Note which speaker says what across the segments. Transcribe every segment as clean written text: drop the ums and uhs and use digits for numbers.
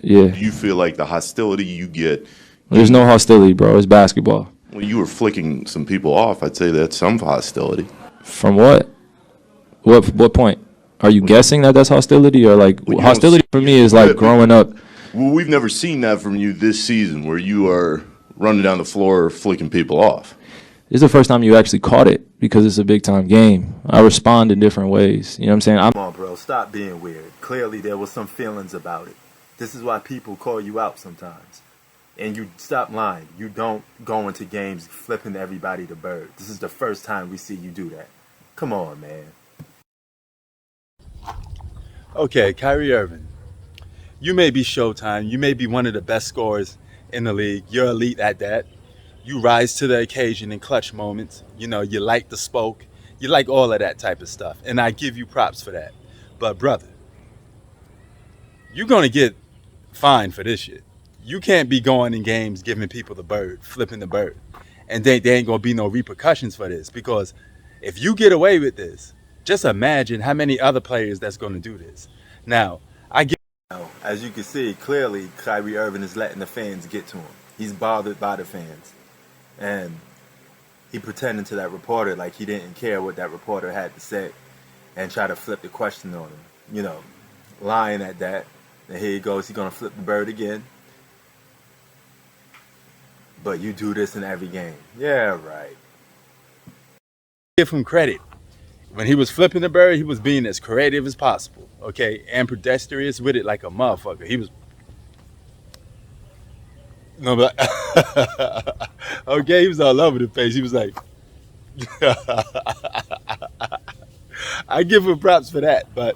Speaker 1: Yeah.
Speaker 2: Do you feel like the hostility you get?
Speaker 1: There's no hostility, bro. It's basketball.
Speaker 2: Well, you were flicking some people off. I'd say that's some hostility.
Speaker 1: From what? What point? Are you guessing that that's hostility, or like
Speaker 2: Well,
Speaker 1: hostility for me is like growing up?
Speaker 2: Well, we've never seen that from you this season, where you are running down the floor flicking people off.
Speaker 1: This is the first time you actually caught it because it's a big time game. I respond in different ways. You know what I'm saying?
Speaker 3: Come on, bro. Stop being weird. Clearly, there was some feelings about it. This is why people call you out sometimes. And you stop lying. You don't go into games flipping everybody the bird. This is the first time we see you do that. Come on, man.
Speaker 4: Okay, Kyrie Irving. You may be Showtime. You may be one of the best scorers in the league. You're elite at that. You rise to the occasion in clutch moments. You know, you like the spoke. You like all of that type of stuff. And I give you props for that. But, brother, you're going to get fined for this shit. You can't be going in games giving people the bird, flipping the bird. And there ain't going to be no repercussions for this. Because if you get away with this, just imagine how many other players that's going to do this. Now,
Speaker 3: as you can see, clearly Kyrie Irving is letting the fans get to him. He's bothered by the fans. And he pretending to that reporter like he didn't care what that reporter had to say and try to flip the question on him. You know, lying at that. And here he goes, he's going to flip the bird again. But you do this in every game. Yeah, right.
Speaker 4: Give him credit. When he was flipping the bird, he was being as creative as possible, okay? And pedestrian with it like a motherfucker. He was... No, but... okay, he was all over the place. He was like... I give him props for that, but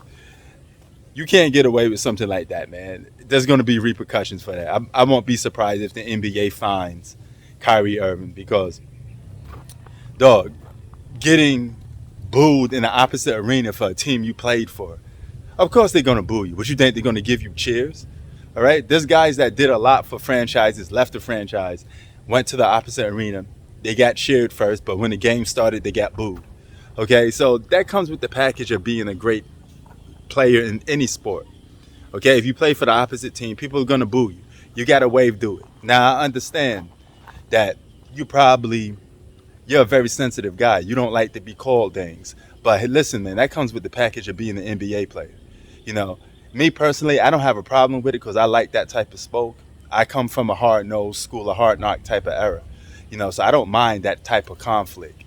Speaker 4: you can't get away with something like that, man. There's going to be repercussions for that. I won't be surprised if the NBA fines Kyrie Irving because, dog, getting booed in the opposite arena for a team you played for, of course they're going to boo you. What you think they're going to give you cheers? All right? There's guys that did a lot for franchises, left the franchise, went to the opposite arena. They got cheered first, but when the game started, they got booed. Okay? So that comes with the package of being a great player in any sport. Okay? If you play for the opposite team, people are going to boo you. You got to wave through it. Now, I understand that you're a very sensitive guy. You don't like to be called things. But hey, listen, man, that comes with the package of being an NBA player. You know, me personally, I don't have a problem with it because I like that type of spoke. I come from a hard-nosed school, a hard-knock type of era. You know, so I don't mind that type of conflict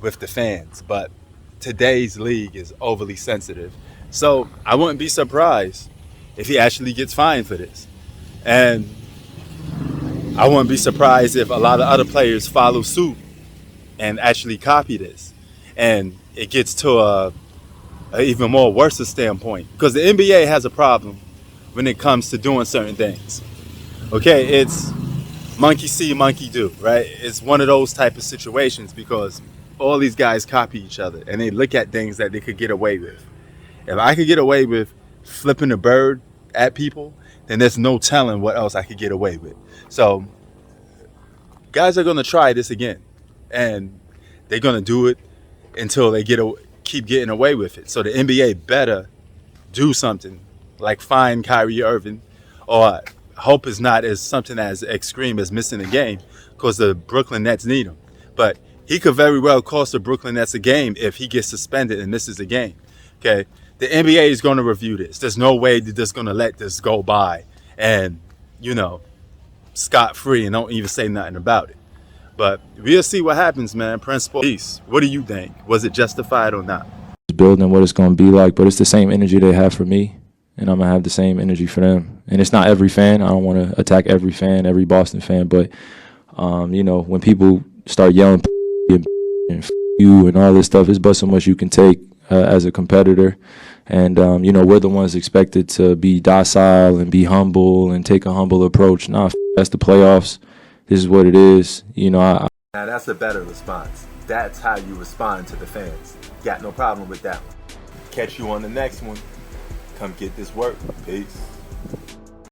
Speaker 4: with the fans. But today's league is overly sensitive. So I wouldn't be surprised if he actually gets fined for this. And I wouldn't be surprised if a lot of other players follow suit and actually copy this. And it gets to a even more worse standpoint. Because the NBA has a problem when it comes to doing certain things. Okay, it's monkey see, monkey do, right? It's one of those type of situations because all these guys copy each other and they look at things that they could get away with. If I could get away with flipping a bird at people, then there's no telling what else I could get away with. So guys are going to try this again, and they're going to do it until they keep getting away with it. So the NBA better do something like fine Kyrie Irving, or hope is not as something as extreme as missing a game because the Brooklyn Nets need him. But he could very well cost the Brooklyn Nets a game if he gets suspended and misses a game. Okay, the NBA is going to review this. There's no way they're just going to let this go by and, you know, scot-free and don't even say nothing about it. But we'll see what happens, man. Principal Peace. What do you think? Was it justified or not?
Speaker 1: Building what it's going to be like, but it's the same energy they have for me, and I'm going to have the same energy for them. And it's not every fan. I don't want to attack every fan, every Boston fan, but, you know, when people start yelling and you and all this stuff, it's but so much you can take as a competitor. And, you know, we're the ones expected to be docile and be humble and take a humble approach. Nah, that's the playoffs. This is what it is. You know,
Speaker 3: Now that's a better response. That's how you respond to the fans. Got no problem with that one. Catch you on the next one. Come get this work. Peace.